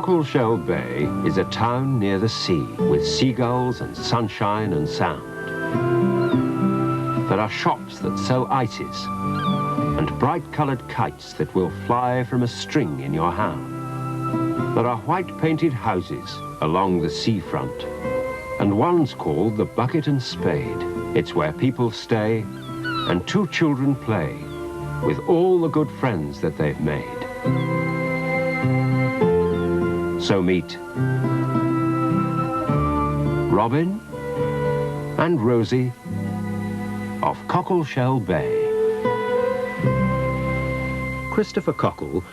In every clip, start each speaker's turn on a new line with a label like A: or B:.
A: Cockleshell Bay is a town near the sea with seagulls and sunshine and sound. There are shops that sell ices and bright-coloured kites that will fly from a string in your hand. There are white-painted houses along the seafront, and one's called the Bucket and Spade. It's where people stay and two children play with all the good friends that they've made. So meet Robin and Rosie of Cockleshell Bay. Christopher Cockle,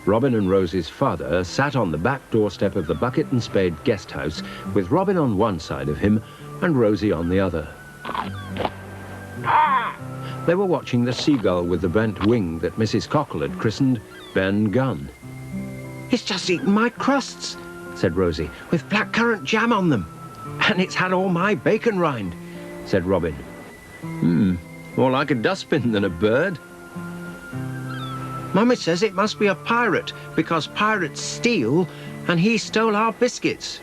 A: Robin and Rosie's father, sat on the back doorstep of the Bucket and Spade guest house with Robin on one side of him and Rosie on the other. They were watching the seagull with the bent wing that Mrs. Cockle had christened Ben Gunn.
B: "It's just eaten my crusts," said Rosie, "with blackcurrant jam on them. And it's had all my bacon rind," said Robin.
A: More like a dustbin than a bird.
B: "Mummy says it must be a pirate, because pirates steal, and he stole our biscuits."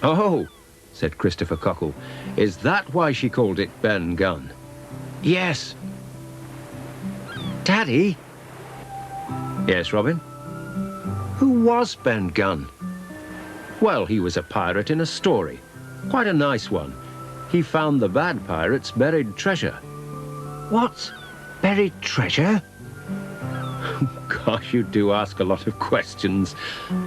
A: Oh, said Christopher Cockle. Is that why she called it Ben Gunn?
B: "Yes." "Daddy."
A: Yes, Robin?
B: "Who was Ben Gunn?"
A: Well, he was a pirate in a story. Quite a nice one. He found the bad pirates' buried treasure.
B: "What? Buried treasure?"
A: Gosh, you do ask a lot of questions,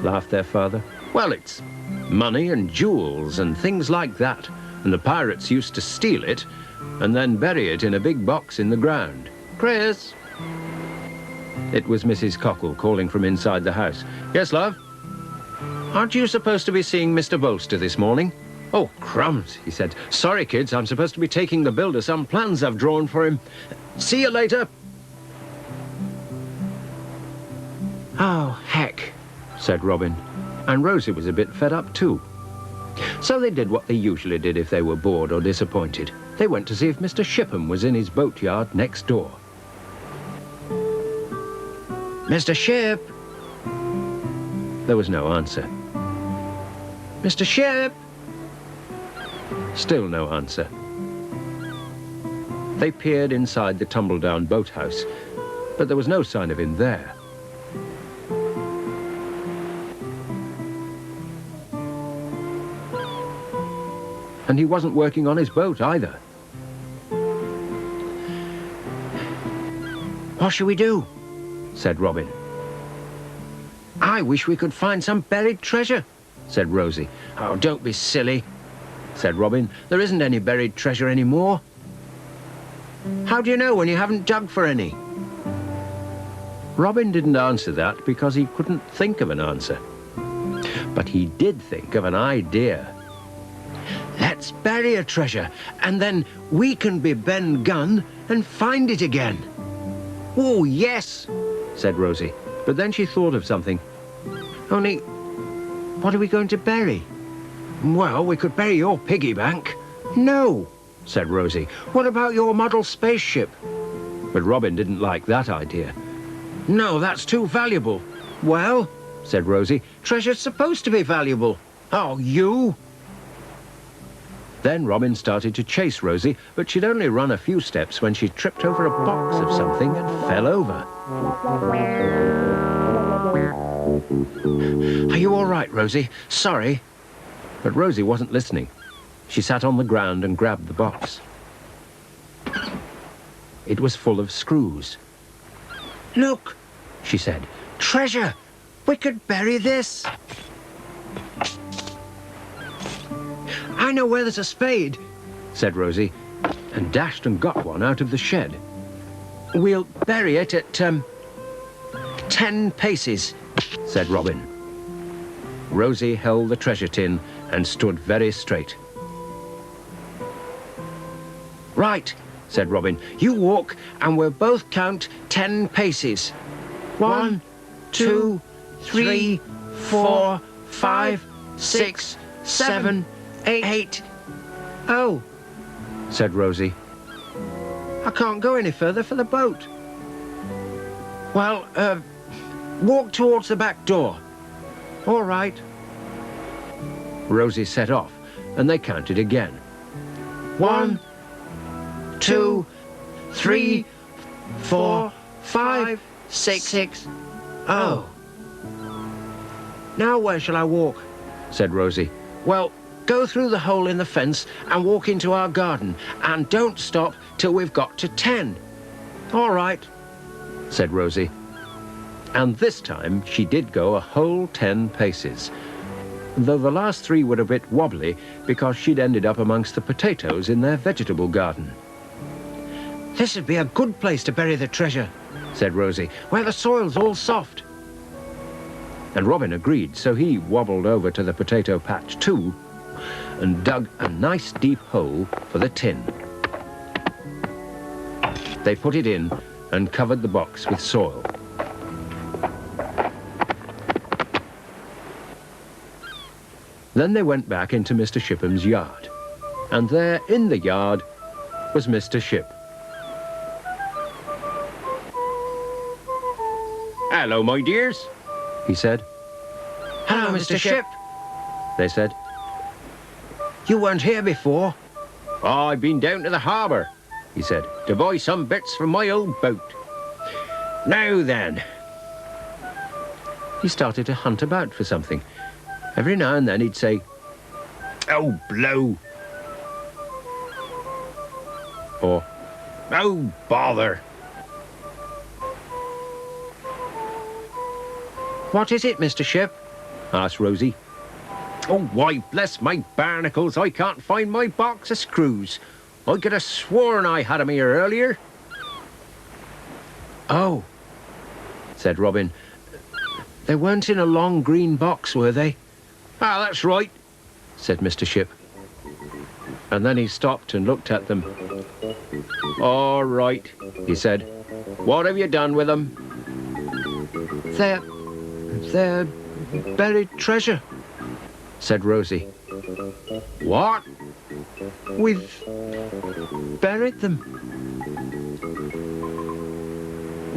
A: laughed their father. Well, it's money and jewels and things like that. And the pirates used to steal it and then bury it in a big box in the ground. Chris! It was Mrs. Cockle calling from inside the house. Yes, love? Aren't you supposed to be seeing Mr. Bolster this morning? Oh, crumbs, he said. Sorry, kids, I'm supposed to be taking the builder some plans I've drawn for him. See you later.
B: "Oh, heck,"
A: said Robin, and Rosie was a bit fed up too. So they did what they usually did if they were bored or disappointed. They went to see if Mr. Shipham was in his boatyard next door.
B: "Mr. Ship."
A: There was no answer.
B: "Mr. Ship."
A: Still no answer. They peered inside the tumble-down boathouse, but there was no sign of him there. And he wasn't working on his boat either.
B: "What shall we do?"
A: said Robin.
B: "I wish we could find some buried treasure,"
A: said Rosie.
B: "Oh, don't be silly,"
A: said Robin. There isn't any buried treasure anymore.
B: "How do you know when you haven't dug for any?"
A: Robin didn't answer that because he couldn't think of an answer. But he did think of an idea.
B: "Let's bury a treasure, and then we can be Ben Gunn and find it again." "Oh, yes,"
A: said Rosie. But then she thought of something.
B: "Only, what are we going to bury?" "Well, we could bury your piggy bank." "No,"
A: said Rosie.
B: "What about your model spaceship?"
A: But Robin didn't like that idea.
B: "No, that's too valuable." "Well,"
A: said Rosie,
B: "treasure's supposed to be valuable." "Oh, you!"
A: Then Robin started to chase Rosie, but she'd only run a few steps when she tripped over a box of something and fell over.
B: "Are you all right, Rosie? Sorry."
A: But Rosie wasn't listening. She sat on the ground and grabbed the box. It was full of screws.
B: "Look,"
A: she said.
B: "Treasure! We could bury this." "I know where there's a spade,"
A: said Rosie, and dashed and got one out of the shed.
B: "We'll bury it at 10 paces,
A: said Robin. Rosie held the treasure tin and stood very straight.
B: "Right," said Robin. "You walk, and we'll both count 10 paces. 1, 2, 3, 4, 5, 6, 7, 8. "Oh,"
A: said Rosie.
B: "I can't go any further for the boat." "Well, walk towards the back door." "All right."
A: Rosie set off, and they counted again.
B: 1, 2, 3, 4, 5, 6. Oh. Now where shall I walk?
A: Said Rosie.
B: Well, go through the hole in the fence and walk into our garden, and don't stop till we've got to 10. All right,
A: said Rosie. And this time she did go a whole 10 paces, though the last 3 were a bit wobbly because she'd ended up amongst the potatoes in their vegetable garden.
B: This would be a good place to bury the treasure,
A: said Rosie,
B: where the soil's all soft.
A: and Robin agreed, so he wobbled over to the potato patch too and dug a nice deep hole for the tin. They put it in and covered the box with soil. Then they went back into Mr. Shipham's yard, and there in the yard was Mr. Ship. "Hello, my dears," he said.
B: Hello, Mr. Ship.
A: They said.
B: You weren't here before.
A: "Oh, I've been down to the harbour," he said, "to buy some bits for my old boat. Now then." He started to hunt about for something. Every now and then he'd say, "Oh, blow," or "Oh, bother."
B: What is it, Mr. Ship?
A: asked Rosie. "Oh, why, bless my barnacles, I can't find my box of screws. I could have sworn I had 'em here earlier."
B: Oh,
A: said Robin.
B: they weren't in a long green box, were they?
A: "Ah, that's right," said Mr. Ship. And then he stopped and looked at them. "All right," he said. "What have you done with them?"
B: They're buried treasure,
A: said Rosie. "What?"
B: We've buried them.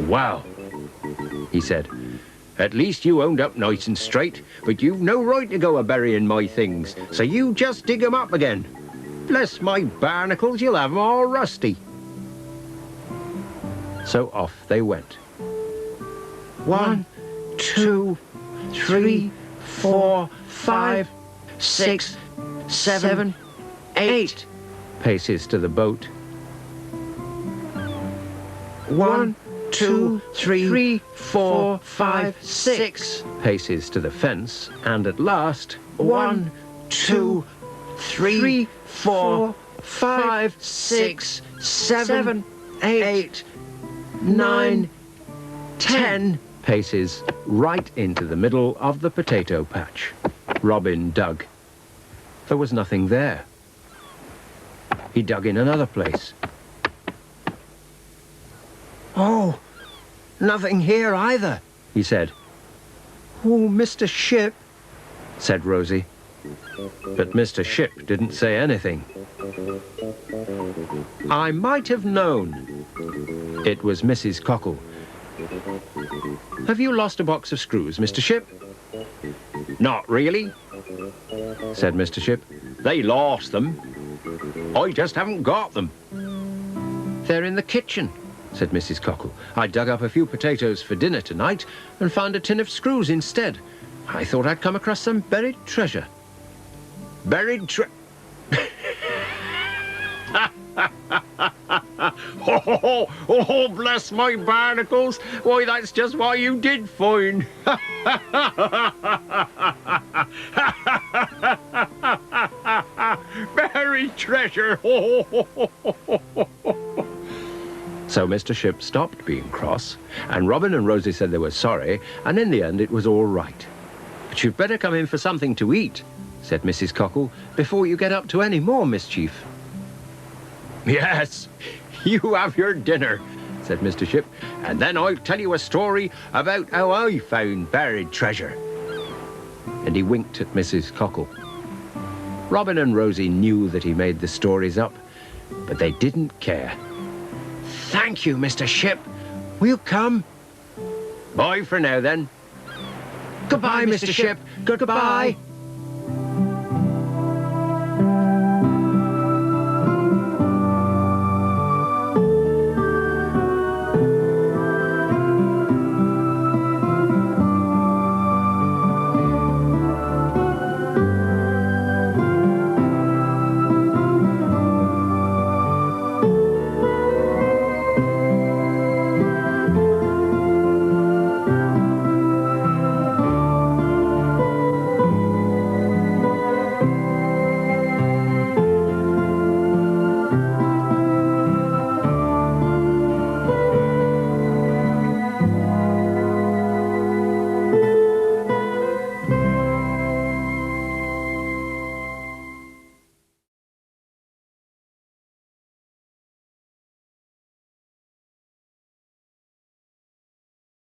A: "Well," he said, "at least you owned up nice and straight, but you've no right to go a-burying my things, so you just dig 'em up again. Bless my barnacles, you'll have 'em all rusty." So off they went.
B: 1, 2, 3, 4, 5, 6, 7, 8
A: paces to the boat.
B: 1, 2, 3, 4, 5, 6
A: paces to the fence, and at last
B: 1, 2, 3, 4, 5, 6, 7, 8, 9, 10
A: paces right into the middle of the potato patch. Robin dug. There was nothing there. He dug in another place.
B: Oh, nothing here either,
A: He said.
B: Oh, Mr. Ship,
A: said Rosie. But Mr. Ship didn't say anything. I might have known. It was Mrs. Cockle. "Have you lost a box of screws, Mr. Ship?" "Not really," said Mr. Ship. "They lost them. I just haven't got them." "They're in the kitchen," said Mrs. Cockle. "I dug up a few potatoes for dinner tonight and found a tin of screws instead. I thought I'd come across some buried treasure." "Buried Oh, bless my barnacles. Why, that's just what you did find." "Buried treasure." So Mr. Ship stopped being cross, and Robin and Rosie said they were sorry, and in the end it was all right. "But you'd better come in for something to eat," said Mrs. Cockle, "before you get up to any more mischief." "Yes, you have your dinner," said Mr. Ship, "and then I'll tell you a story about how I found buried treasure." And he winked at Mrs. Cockle. Robin and Rosie knew that he made the stories up, but they didn't care.
B: Thank you, Mr. Ship. We'll come.
A: Bye for now, then.
B: Goodbye, Mr. Ship. Goodbye.